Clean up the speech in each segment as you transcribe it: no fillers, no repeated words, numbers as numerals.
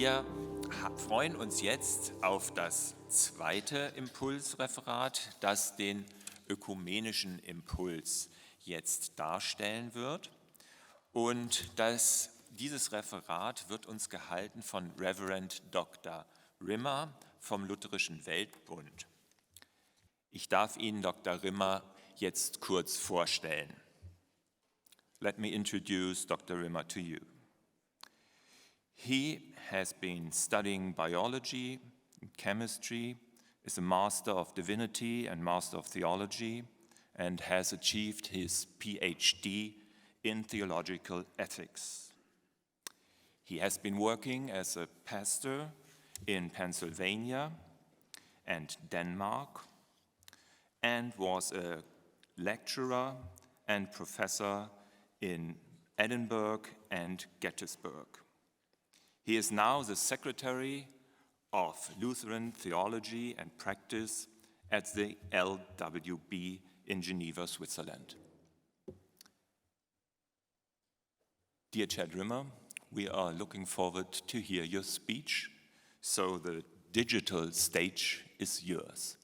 Wir freuen uns jetzt auf das zweite Impulsreferat, das den ökumenischen Impuls jetzt darstellen wird. Und dieses Referat wird uns gehalten von Reverend Dr. Rimmer vom Lutherischen Weltbund. Ich darf Ihnen Dr. Rimmer jetzt kurz vorstellen. Let me introduce Dr. Rimmer to you. He has been studying biology, chemistry, is a Master of Divinity and Master of Theology, and has achieved his PhD in theological ethics. He has been working as a pastor in Pennsylvania and Denmark, and was a lecturer and professor in Edinburgh and Gettysburg. He is now the Secretary of Lutheran Theology and Practice at the LWB in Geneva, Switzerland. Dear Chad Rimmer, we are looking forward to hear your speech, so the digital stage is yours.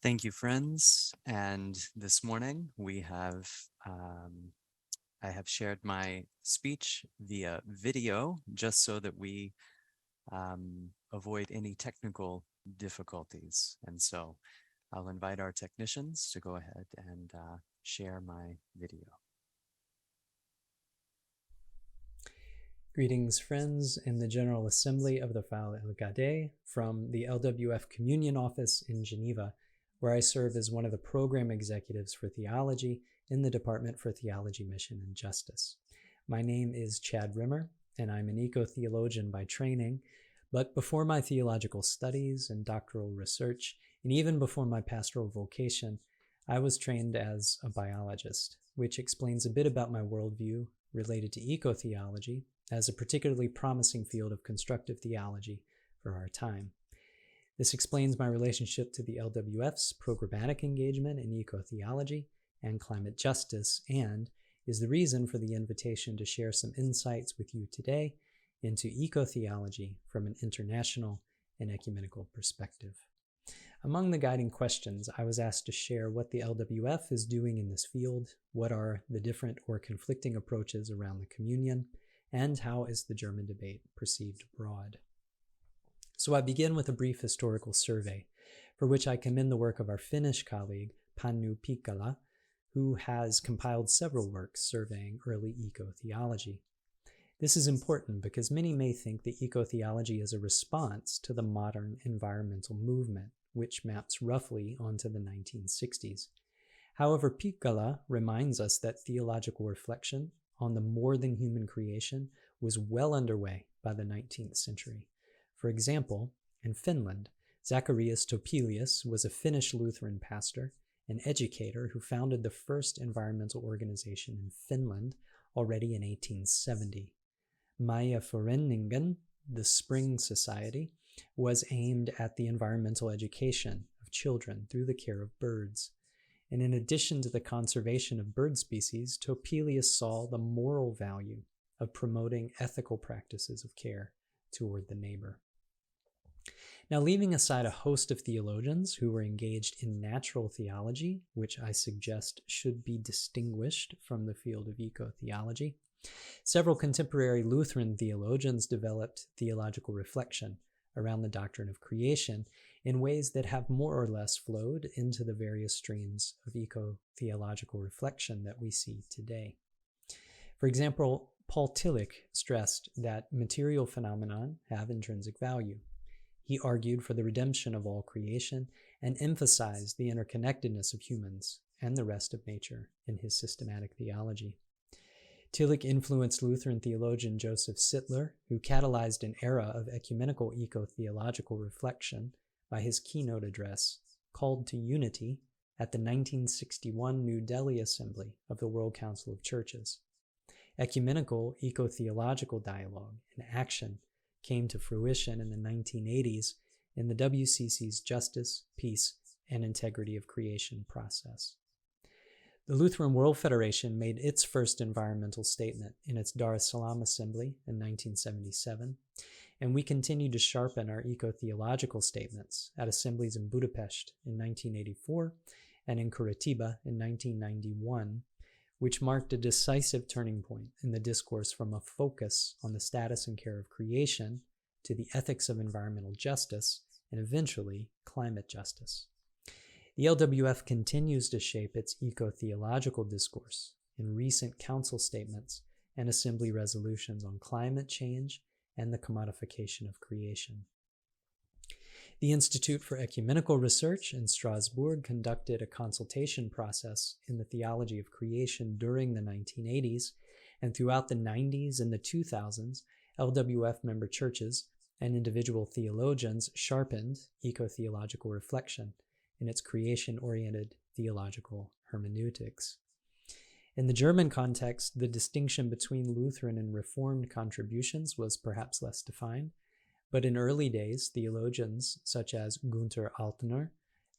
Thank you, friends. And this morning I have shared my speech via video just so that we avoid any technical difficulties. And so I'll invite our technicians to go ahead and share my video. Greetings, friends, in the General Assembly of the LWB from the LWF Communion Office in Geneva, where I serve as one of the program executives for theology in the Department for Theology, Mission, and Justice. My name is Chad Rimmer, and I'm an eco-theologian by training, but before my theological studies and doctoral research, and even before my pastoral vocation, I was trained as a biologist, which explains a bit about my worldview related to eco-theology as a particularly promising field of constructive theology for our time. This explains my relationship to the LWF's programmatic engagement in eco-theology and climate justice, and is the reason for the invitation to share some insights with you today into eco-theology from an international and ecumenical perspective. Among the guiding questions, I was asked to share what the LWF is doing in this field, what are the different or conflicting approaches around the communion, and how is the German debate perceived abroad. So I begin with a brief historical survey, for which I commend the work of our Finnish colleague, Panu Pikkala, who has compiled several works surveying early eco-theology. This is important because many may think that eco-theology is a response to the modern environmental movement, which maps roughly onto the 1960s. However, Pikkala reminds us that theological reflection on the more-than-human creation was well underway by the 19th century. For example, in Finland, Zacharias Topelius was a Finnish Lutheran pastor, an educator who founded the first environmental organization in Finland already in 1870. Maja Föreningen, the Spring Society, was aimed at the environmental education of children through the care of birds. And in addition to the conservation of bird species, Topelius saw the moral value of promoting ethical practices of care toward the neighbor. Now, leaving aside a host of theologians who were engaged in natural theology, which I suggest should be distinguished from the field of eco-theology, several contemporary Lutheran theologians developed theological reflection around the doctrine of creation in ways that have more or less flowed into the various streams of eco-theological reflection that we see today. For example, Paul Tillich stressed that material phenomena have intrinsic value. He argued for the redemption of all creation and emphasized the interconnectedness of humans and the rest of nature in his systematic theology. Tillich influenced Lutheran theologian Joseph Sittler, who catalyzed an era of ecumenical eco-theological reflection by his keynote address, Called to Unity, at the 1961 New Delhi Assembly of the World Council of Churches. Ecumenical eco-theological dialogue and action came to fruition in the 1980s in the WCC's Justice, Peace, and Integrity of Creation process. The Lutheran World Federation made its first environmental statement in its Dar es Salaam Assembly in 1977, and we continue to sharpen our eco-theological statements at assemblies in Budapest in 1984 and in Curitiba in 1991, which marked a decisive turning point in the discourse from a focus on the status and care of creation to the ethics of environmental justice and eventually climate justice. The LWF continues to shape its eco-theological discourse in recent council statements and assembly resolutions on climate change and the commodification of creation. The Institute for Ecumenical Research in Strasbourg conducted a consultation process in the theology of creation during the 1980s, and throughout the 90s and the 2000s, LWF member churches and individual theologians sharpened eco-theological reflection in its creation-oriented theological hermeneutics. In the German context, the distinction between Lutheran and Reformed contributions was perhaps less defined, but in early days, theologians such as Gunther Altner,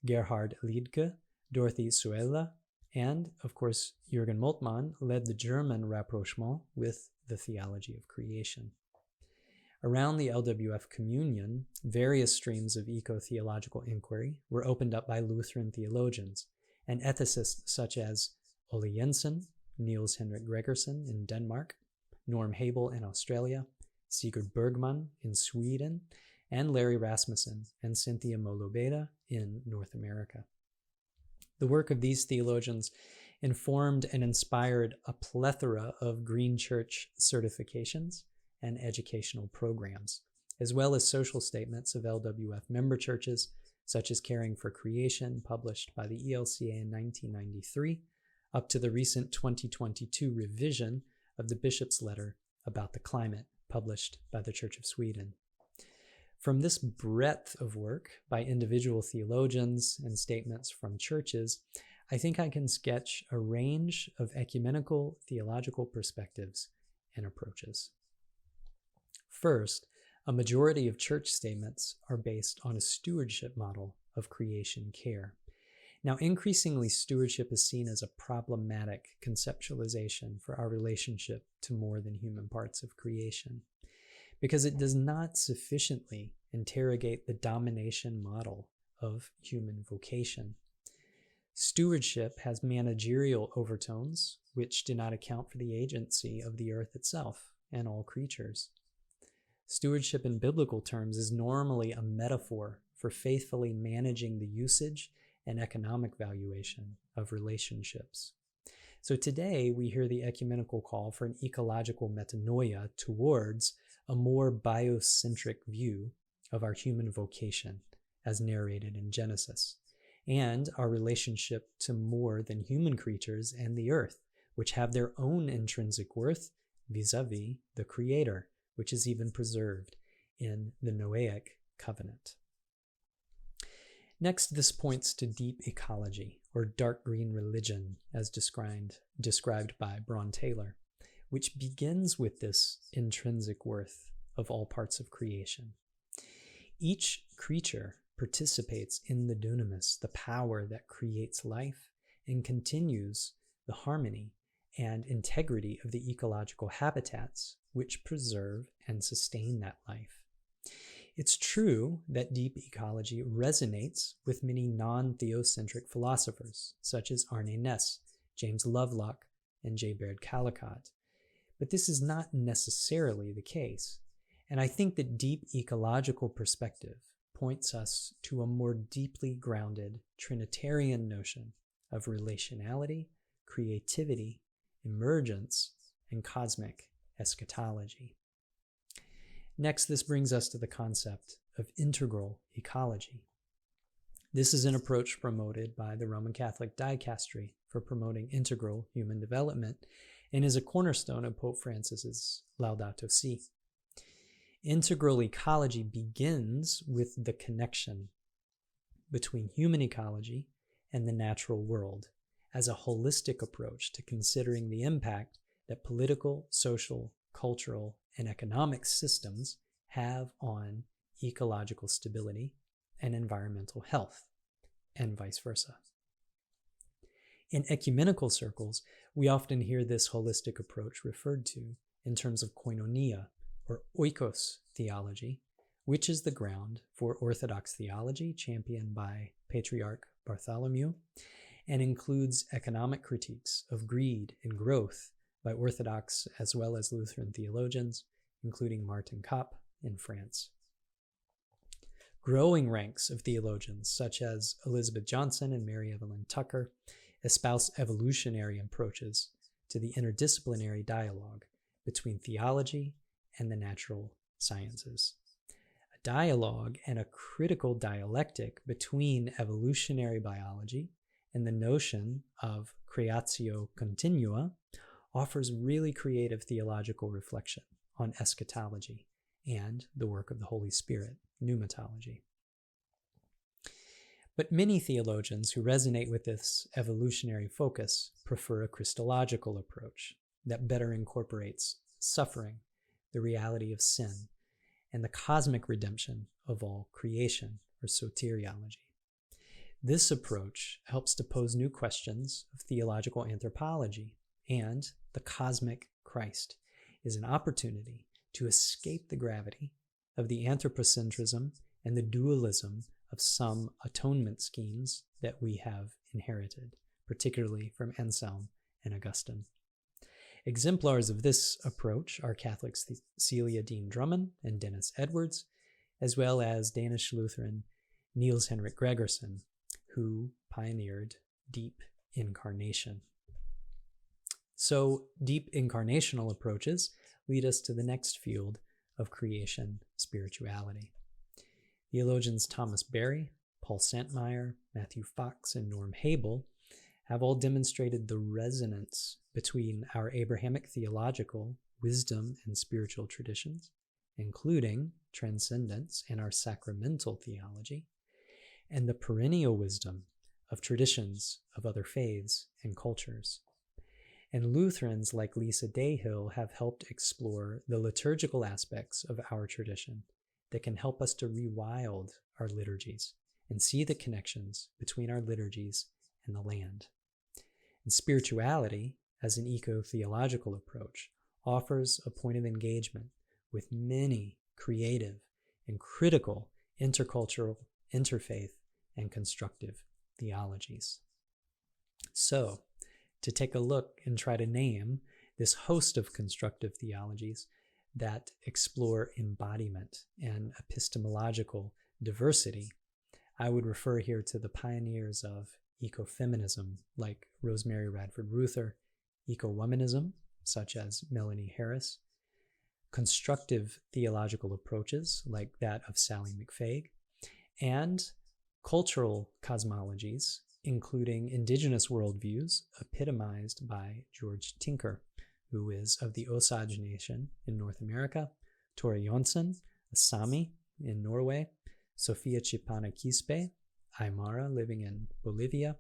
Gerhard Liedtke, Dorothy Suella, and, of course, Jürgen Moltmann led the German rapprochement with the theology of creation. Around the LWF communion, various streams of eco-theological inquiry were opened up by Lutheran theologians and ethicists such as Ole Jensen, Niels Henrik Gregersen in Denmark, Norm Habel in Australia, Sigurd Bergman in Sweden, and Larry Rasmussen and Cynthia Molobeda in North America. The work of these theologians informed and inspired a plethora of Green Church certifications and educational programs, as well as social statements of LWF member churches, such as Caring for Creation, published by the ELCA in 1993, up to the recent 2022 revision of the Bishop's Letter about the Climate, published by the Church of Sweden. From this breadth of work by individual theologians and statements from churches, I think I can sketch a range of ecumenical theological perspectives and approaches. First, a majority of church statements are based on a stewardship model of creation care. Now, increasingly, stewardship is seen as a problematic conceptualization for our relationship to more than human parts of creation, because it does not sufficiently interrogate the domination model of human vocation. Stewardship has managerial overtones, which do not account for the agency of the earth itself and all creatures. Stewardship in biblical terms is normally a metaphor for faithfully managing the usage and economic valuation of relationships. So today we hear the ecumenical call for an ecological metanoia towards a more biocentric view of our human vocation as narrated in Genesis, and our relationship to more than human creatures and the earth, which have their own intrinsic worth vis-a-vis the Creator, which is even preserved in the Noahic covenant. Next, this points to deep ecology, or dark green religion, as described by Braun Taylor, which begins with this intrinsic worth of all parts of creation. Each creature participates in the dunamis, the power that creates life and continues the harmony and integrity of the ecological habitats which preserve and sustain that life. It's true that deep ecology resonates with many non-theocentric philosophers, such as Arne Næss, James Lovelock, and J. Baird Callicott. But this is not necessarily the case, and I think that deep ecological perspective points us to a more deeply grounded Trinitarian notion of relationality, creativity, emergence, and cosmic eschatology. Next, this brings us to the concept of integral ecology. This is an approach promoted by the Roman Catholic Dicastery for promoting integral human development and is a cornerstone of Pope Francis's Laudato Si. Integral ecology begins with the connection between human ecology and the natural world as a holistic approach to considering the impact that political, social, cultural, and economic systems have on ecological stability and environmental health, and vice versa. In ecumenical circles, we often hear this holistic approach referred to in terms of koinonia, or oikos theology, which is the ground for Orthodox theology championed by Patriarch Bartholomew, and includes economic critiques of greed and growth by Orthodox as well as Lutheran theologians, including Martin Kopp in France. Growing ranks of theologians, such as Elizabeth Johnson and Mary Evelyn Tucker, espouse evolutionary approaches to the interdisciplinary dialogue between theology and the natural sciences. A dialogue and a critical dialectic between evolutionary biology and the notion of creatio continua offers really creative theological reflection on eschatology and the work of the Holy Spirit, pneumatology. But many theologians who resonate with this evolutionary focus prefer a Christological approach that better incorporates suffering, the reality of sin, and the cosmic redemption of all creation, or soteriology. This approach helps to pose new questions of theological anthropology, and the cosmic Christ is an opportunity to escape the gravity of the anthropocentrism and the dualism of some atonement schemes that we have inherited, particularly from Anselm and Augustine. Exemplars of this approach are Catholics Celia Dean Drummond and Dennis Edwards, as well as Danish Lutheran Niels Henrik Gregersen, who pioneered deep incarnation. So, deep incarnational approaches lead us to the next field of creation spirituality. Theologians Thomas Berry, Paul Santmeyer, Matthew Fox, and Norm Habel have all demonstrated the resonance between our Abrahamic theological, wisdom, and spiritual traditions, including transcendence and our sacramental theology, and the perennial wisdom of traditions of other faiths and cultures. And Lutherans like Lisa Dayhill have helped explore the liturgical aspects of our tradition that can help us to rewild our liturgies and see the connections between our liturgies and the land. And spirituality, as an eco-theological approach, offers a point of engagement with many creative and critical intercultural, interfaith, and constructive theologies. So, to take a look and try to name this host of constructive theologies that explore embodiment and epistemological diversity, I would refer here to the pioneers of ecofeminism like Rosemary Radford Ruther, eco-womanism such as Melanie Harris, constructive theological approaches like that of Sally McFaig, and cultural cosmologies including indigenous worldviews epitomized by George Tinker, who is of the Osage Nation in North America, Tore Jonsson, a Sami in Norway, Sofia Chipana Quispe, Aymara living in Bolivia,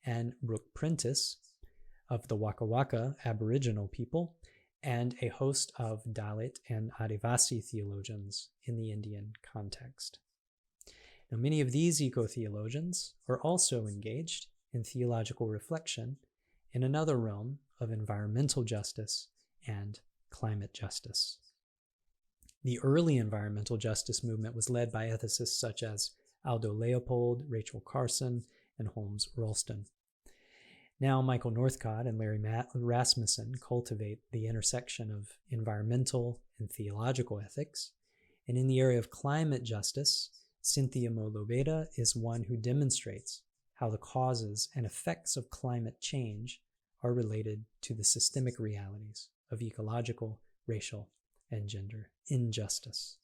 and Brooke Prentice of the Waka Waka Aboriginal people, and a host of Dalit and Adivasi theologians in the Indian context. Now, many of these eco-theologians are also engaged in theological reflection in another realm of environmental justice and climate justice. The early environmental justice movement was led by ethicists such as Aldo Leopold, Rachel Carson, and Holmes Rolston. Now, Michael Northcott and Larry Rasmussen cultivate the intersection of environmental and theological ethics, and in the area of climate justice, Cynthia Mo-Lobeda is one who demonstrates how the causes and effects of climate change are related to the systemic realities of ecological, racial, and gender injustice.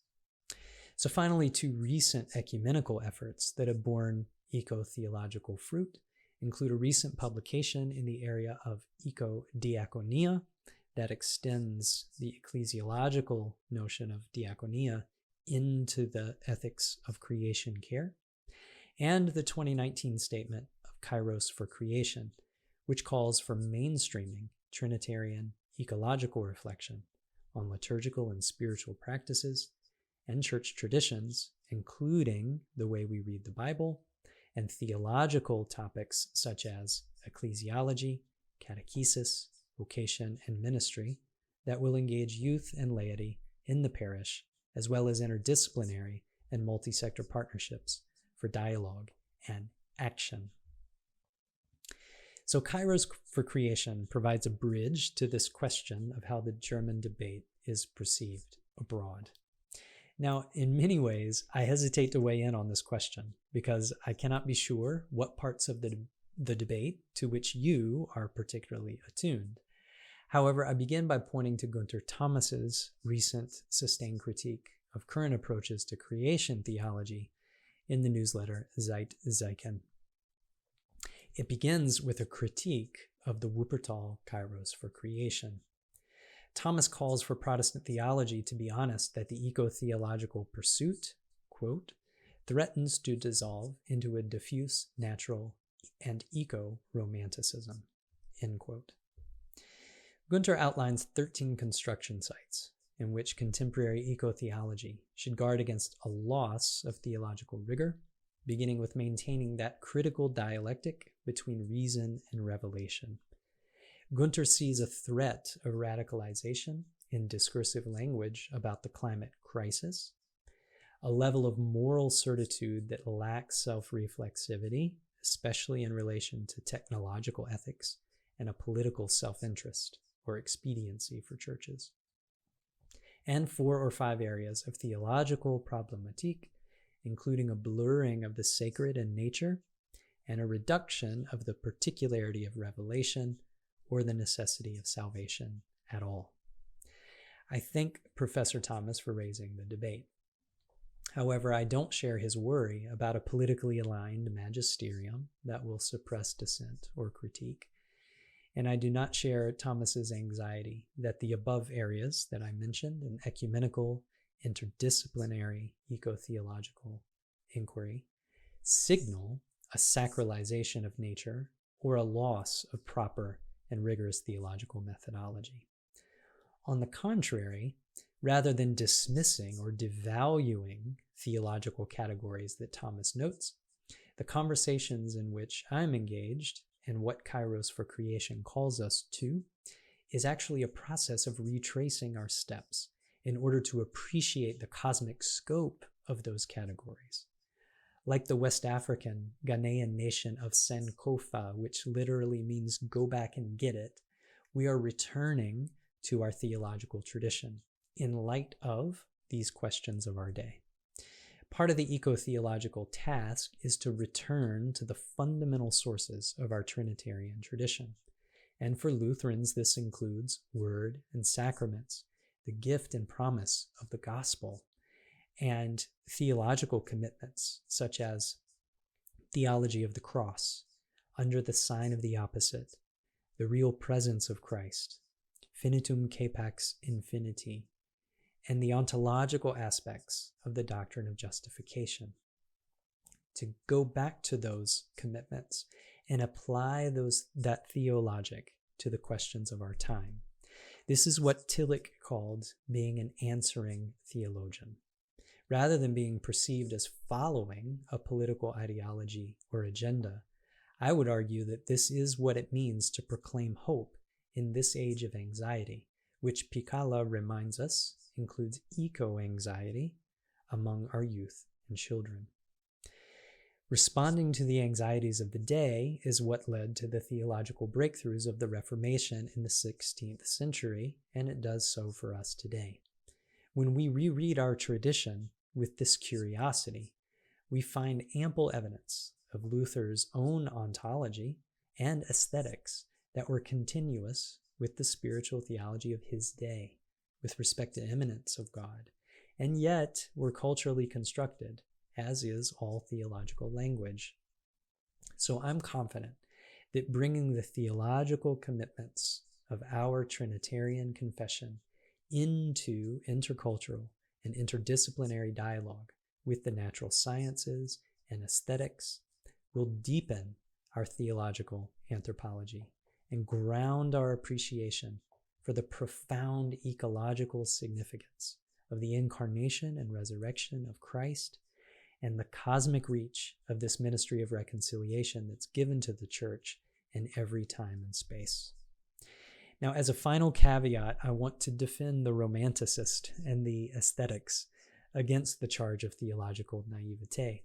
So finally, two recent ecumenical efforts that have borne eco-theological fruit include a recent publication in the area of eco-diaconia that extends the ecclesiological notion of diaconia into the ethics of creation care, and the 2019 statement of Kairos for Creation, which calls for mainstreaming Trinitarian ecological reflection on liturgical and spiritual practices and church traditions, including the way we read the Bible and theological topics such as ecclesiology, catechesis, vocation, and ministry that will engage youth and laity in the parish, as well as interdisciplinary and multi-sector partnerships for dialogue and action. So Kairos for Creation provides a bridge to this question of how the German debate is perceived abroad. Now, in many ways, I hesitate to weigh in on this question because I cannot be sure what parts of the debate to which you are particularly attuned. However, I begin by pointing to Gunter Thomas's recent sustained critique of current approaches to creation theology in the newsletter Zeit Zeichen. It begins with a critique of the Wuppertal Kairos for Creation. Thomas calls for Protestant theology to be honest that the eco-theological pursuit, quote, threatens to dissolve into a diffuse, natural, and eco-romanticism, end quote. Gunter outlines 13 construction sites in which contemporary eco-theology should guard against a loss of theological rigor, beginning with maintaining that critical dialectic between reason and revelation. Gunter sees a threat of radicalization in discursive language about the climate crisis, a level of moral certitude that lacks self-reflexivity, especially in relation to technological ethics, and a political self-interest or expediency for churches, and 4 or 5 areas of theological problematique, including a blurring of the sacred and nature, and a reduction of the particularity of revelation or the necessity of salvation at all. I thank Professor Thomas for raising the debate. However, I don't share his worry about a politically aligned magisterium that will suppress dissent or critique, and I do not share Thomas's anxiety that the above areas that I mentioned, an ecumenical, interdisciplinary, eco-theological inquiry, signal a sacralization of nature or a loss of proper and rigorous theological methodology. On the contrary, rather than dismissing or devaluing theological categories that Thomas notes, the conversations in which I'm engaged and what Kairos for Creation calls us to is actually a process of retracing our steps in order to appreciate the cosmic scope of those categories. Like the West African Ghanaian nation of Sankofa, which literally means go back and get it, we are returning to our theological tradition in light of these questions of our day. Part of the eco-theological task is to return to the fundamental sources of our Trinitarian tradition. And for Lutherans, this includes word and sacraments, the gift and promise of the gospel, and theological commitments such as theology of the cross, under the sign of the opposite, the real presence of Christ, finitum capax infiniti, and the ontological aspects of the doctrine of justification. To go back to those commitments and apply that theologic to the questions of our time. This is what Tillich called being an answering theologian. Rather than being perceived as following a political ideology or agenda, I would argue that this is what it means to proclaim hope in this age of anxiety, which Picala reminds us includes eco-anxiety among our youth and children. Responding to the anxieties of the day is what led to the theological breakthroughs of the Reformation in the 16th century, and it does so for us today. When we reread our tradition with this curiosity, we find ample evidence of Luther's own ontology and aesthetics that were continuous with the spiritual theology of his day with respect to immanence of God, and yet were culturally constructed, as is all theological language. So I'm confident that bringing the theological commitments of our Trinitarian confession into intercultural and interdisciplinary dialogue with the natural sciences and aesthetics will deepen our theological anthropology and ground our appreciation for the profound ecological significance of the incarnation and resurrection of Christ and the cosmic reach of this ministry of reconciliation that's given to the church in every time and space. Now, as a final caveat, I want to defend the romanticist and the aesthetics against the charge of theological naivete.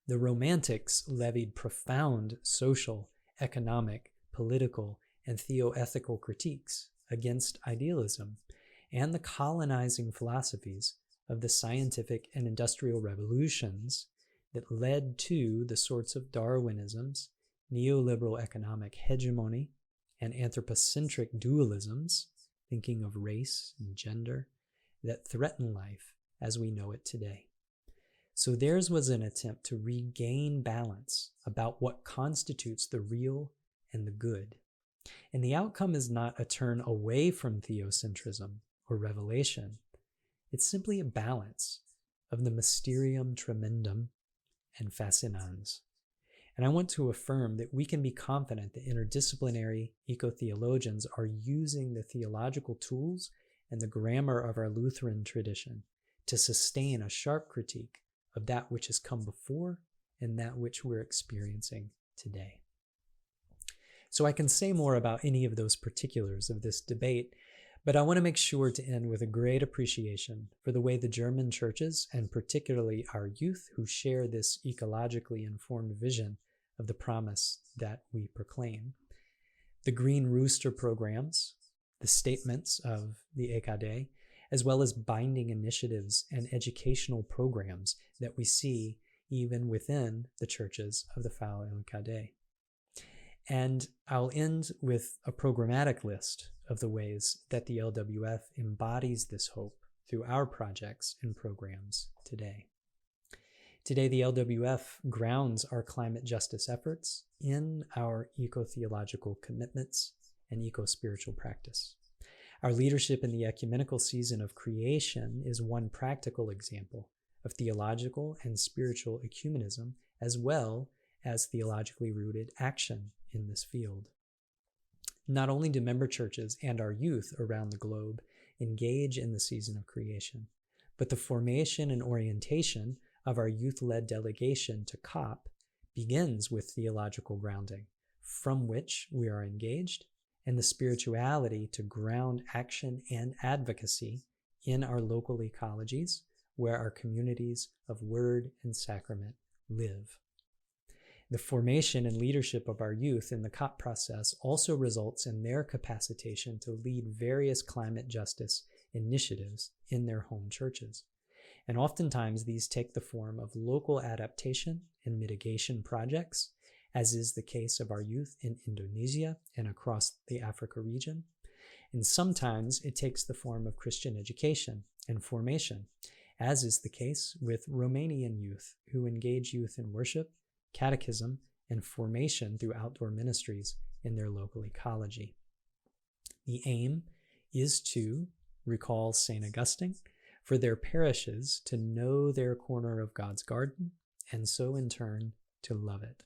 The Romantics levied profound social, economic, political, and theoethical critiques against idealism and the colonizing philosophies of the scientific and industrial revolutions that led to the sorts of Darwinisms, neoliberal economic hegemony, and anthropocentric dualisms, thinking of race and gender, that threaten life as we know it today. So theirs was an attempt to regain balance about what constitutes the real and the good. And the outcome is not a turn away from theocentrism or revelation. It's simply a balance of the mysterium tremendum and fascinans. And I want to affirm that we can be confident that interdisciplinary eco-theologians are using the theological tools and the grammar of our Lutheran tradition to sustain a sharp critique of that which has come before and that which we're experiencing today. So I can say more about any of those particulars of this debate, but I want to make sure to end with a great appreciation for the way the German churches, and particularly our youth who share this ecologically informed vision of the promise that we proclaim, the Green Rooster programs, the statements of the EKD, as well as binding initiatives and educational programs that we see even within the churches of the LWB. And I'll end with a programmatic list of the ways that the LWF embodies this hope through our projects and programs today. Today, the LWF grounds our climate justice efforts in our eco-theological commitments and eco-spiritual practice. Our leadership in the ecumenical season of creation is one practical example of theological and spiritual ecumenism, as well as theologically rooted action in this field. Not only do member churches and our youth around the globe engage in the season of creation, but the formation and orientation of our youth-led delegation to COP begins with theological grounding, from which we are engaged, and the spirituality to ground action and advocacy in our local ecologies, where our communities of word and sacrament live. The formation and leadership of our youth in the COP process also results in their capacitation to lead various climate justice initiatives in their home churches. And oftentimes these take the form of local adaptation and mitigation projects, as is the case of our youth in Indonesia and across the Africa region. And sometimes it takes the form of Christian education and formation, as is the case with Romanian youth who engage youth in worship, catechism, and formation through outdoor ministries in their local ecology. The aim is to recall St. Augustine, for their parishes to know their corner of God's garden, and so in turn to love it.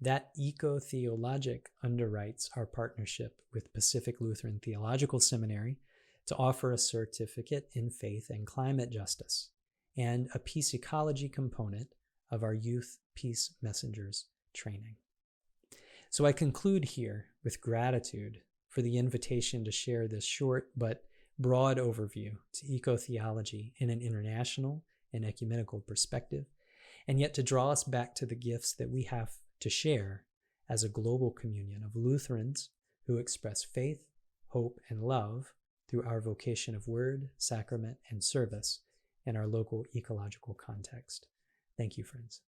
That eco-theologic underwrites our partnership with Pacific Lutheran Theological Seminary to offer a certificate in faith and climate justice, and a peace ecology component of our youth peace messengers training. So I conclude here with gratitude for the invitation to share this short but broad overview to eco-theology in an international and ecumenical perspective, and yet to draw us back to the gifts that we have to share as a global communion of Lutherans who express faith, hope, and love through our vocation of word, sacrament, and service in our local ecological context. Thank you, friends.